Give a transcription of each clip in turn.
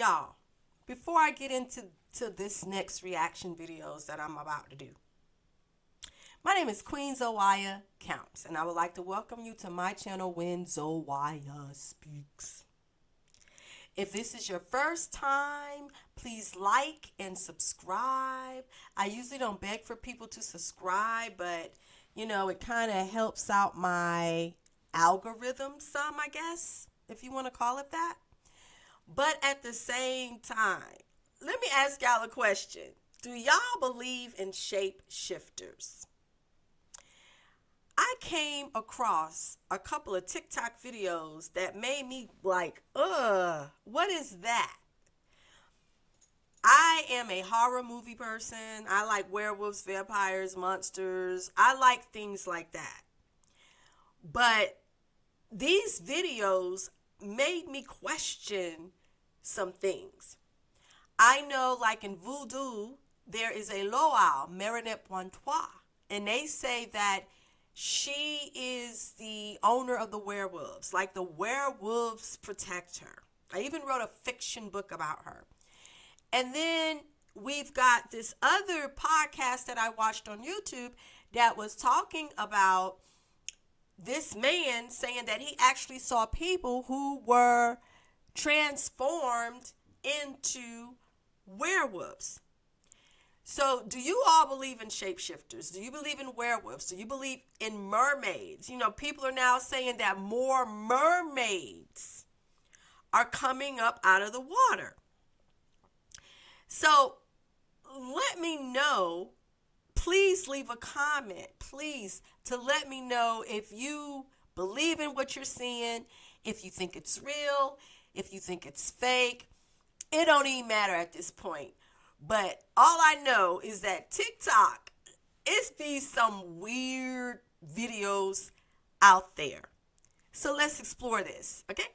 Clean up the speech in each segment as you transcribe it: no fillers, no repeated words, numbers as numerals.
Y'all, before I get into this next reaction videos that I'm about to do, my name is Queen Zoya Counts, and I would like to welcome you to my channel when Zoya Speaks. If this is your first time, please like and subscribe. I usually don't beg for people to subscribe, but you know, it kind of helps out my algorithm some, I guess, if you want to call it that. But at the same time, let me ask y'all a question. Do y'all believe in shapeshifters? I came across a couple of TikTok videos that made me like, what is that? I am a horror movie person. I like werewolves, vampires, monsters. I like things like that. But these videos made me question some things. I know, like in voodoo, there is a Loa, Marinette Bontois, and they say that she is the owner of the werewolves, like the werewolves protect her. I even wrote a fiction book about her. And then we've got this other podcast that I watched on YouTube that was talking about this man saying that he actually saw people who were transformed into werewolves. So do you all believe in shapeshifters? Do you believe in werewolves? Do you believe in mermaids? You know, people are now saying that more mermaids are coming up out of the water. So let me know, please leave a comment, please, to let me know if you believe in what you're seeing, if you think it's real, if you think it's fake. It don't even matter at this point. But all I know is that TikTok, it's these some weird videos out there. So let's explore this, okay?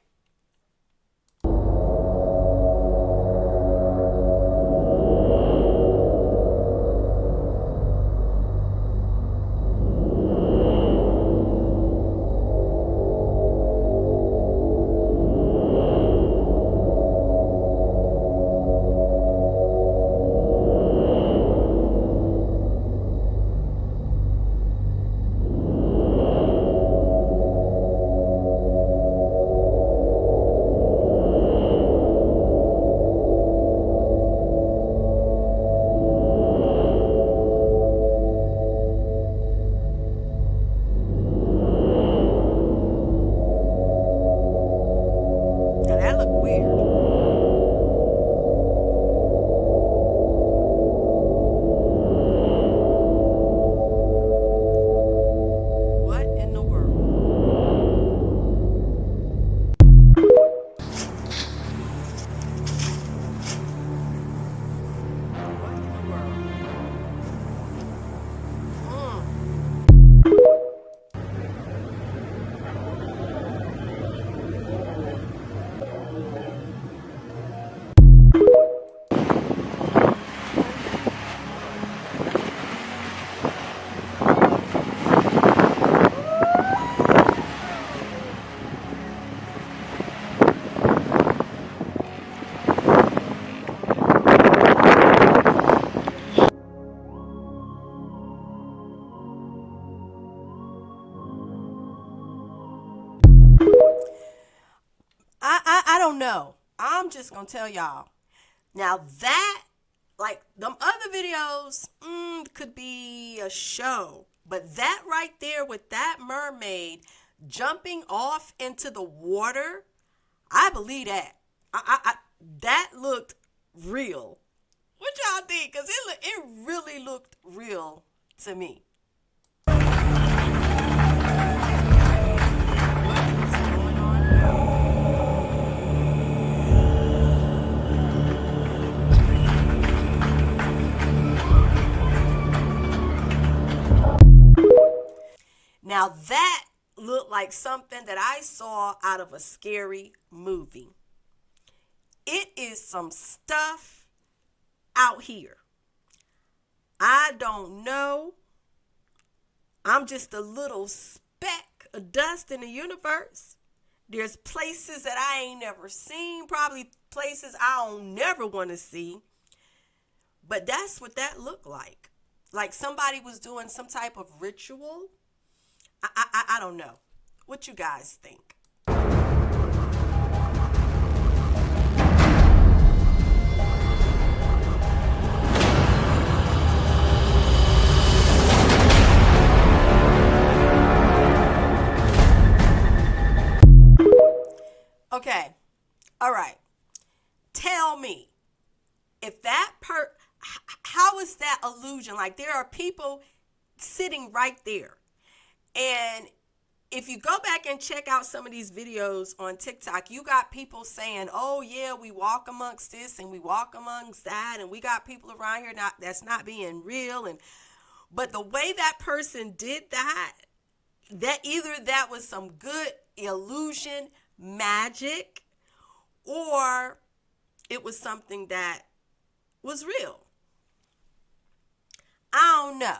Now that looked weird. What in the world? What in the world? I don't know. I'm just gonna tell y'all. Now that, like them other videos, could be a show, but that right there with that mermaid jumping off into the water, I believe that. That looked real. What y'all think? Cause it really looked real to me. Now that looked like something that I saw out of a scary movie. It is some stuff out here. I don't know. I'm just a little speck of dust in the universe. There's places that I ain't never seen, probably places I don't never want to see. But that's what that looked like. Like somebody was doing some type of ritual. I don't know. What you guys think? Okay. All right. Tell me if how is that illusion? Like there are people sitting right there. And if you go back and check out some of these videos on TikTok, you got people saying, oh yeah, we walk amongst this and we walk amongst that. And we got people around here that's not being real. But the way that person did that either that was some good illusion, magic, or it was something that was real. I don't know.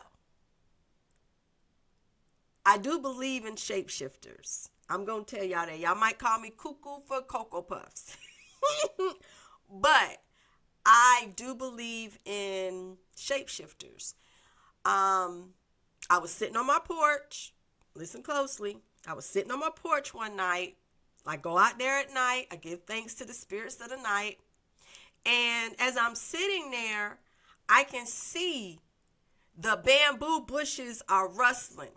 I do believe in shapeshifters. I'm going to tell y'all that. Y'all might call me cuckoo for Cocoa Puffs. But I do believe in shapeshifters. I was sitting on my porch. Listen closely. I was sitting on my porch one night. I go out there at night. I give thanks to the spirits of the night. And as I'm sitting there, I can see the bamboo bushes are rustling.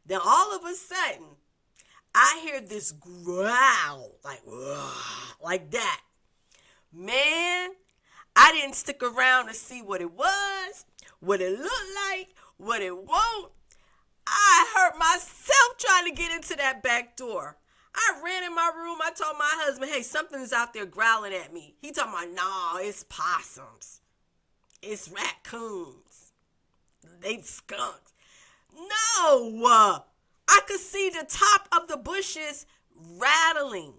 Then all of a sudden, I hear this growl, like that. Man, I didn't stick around to see what it was, what it looked like, what it won't. I hurt myself trying to get into that back door. I ran in my room. I told my husband, hey, something's out there growling at me. He talking about, nah, it's possums. It's raccoons. They skunks. No, I could see the top of the bushes rattling,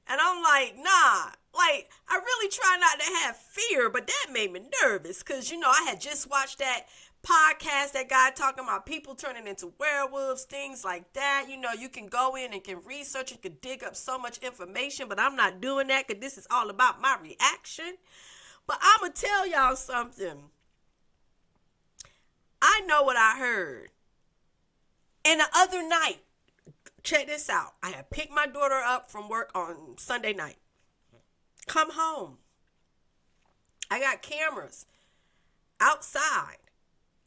and I'm like, nah, like, I really try not to have fear, but that made me nervous because, I had just watched that podcast, that guy talking about people turning into werewolves, things like that. You can go in and can research, you can dig up so much information, but I'm not doing that because this is all about my reaction. But I'm going to tell y'all something. I know what I heard. And the other night, check this out. I had picked my daughter up from work on Sunday night. Come home. I got cameras outside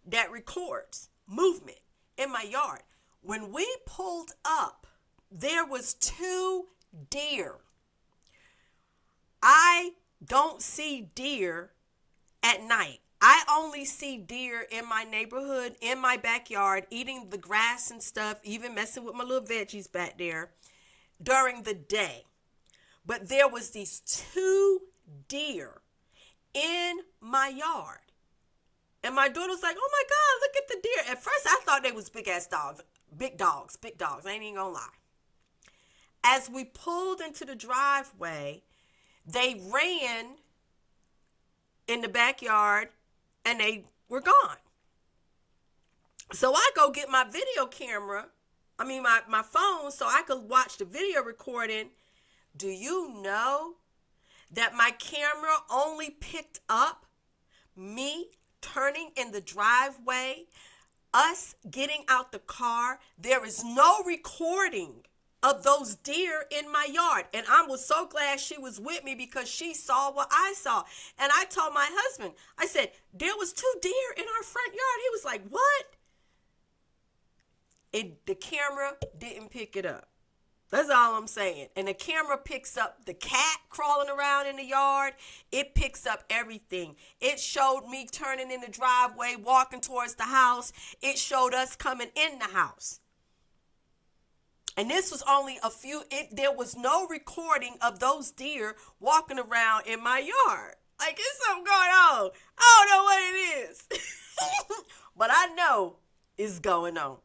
that records movement in my yard. When we pulled up, there was 2 deer. I don't see deer at night. I only see deer in my neighborhood, in my backyard, eating the grass and stuff, even messing with my little veggies back there during the day. But there was these 2 deer in my yard. And my daughter was like, oh my God, look at the deer. At first I thought they was big dogs. I ain't even gonna lie. As we pulled into the driveway, they ran in the backyard and they were gone. So I go get my video camera, my phone, so I could watch the video recording. Do you know that my camera only picked up me turning in the driveway, us getting out the car? There is no recording of those deer in my yard. And I was so glad she was with me because she saw what I saw. And I told my husband, I said, there was 2 deer in our front yard. He was like, what? The camera didn't pick it up. That's all I'm saying. And the camera picks up the cat crawling around in the yard. It picks up everything. It showed me turning in the driveway, walking towards the house. It showed us coming in the house. And this was only there was no recording of those deer walking around in my yard. Like, it's something going on. I don't know what it is. But I know it's going on.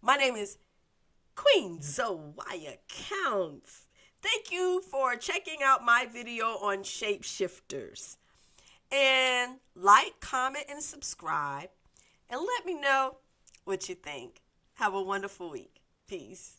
My name is Queen Zoaya Counts. Thank you for checking out my video on shapeshifters. And like, comment, and subscribe. And let me know what you think. Have a wonderful week. Peace.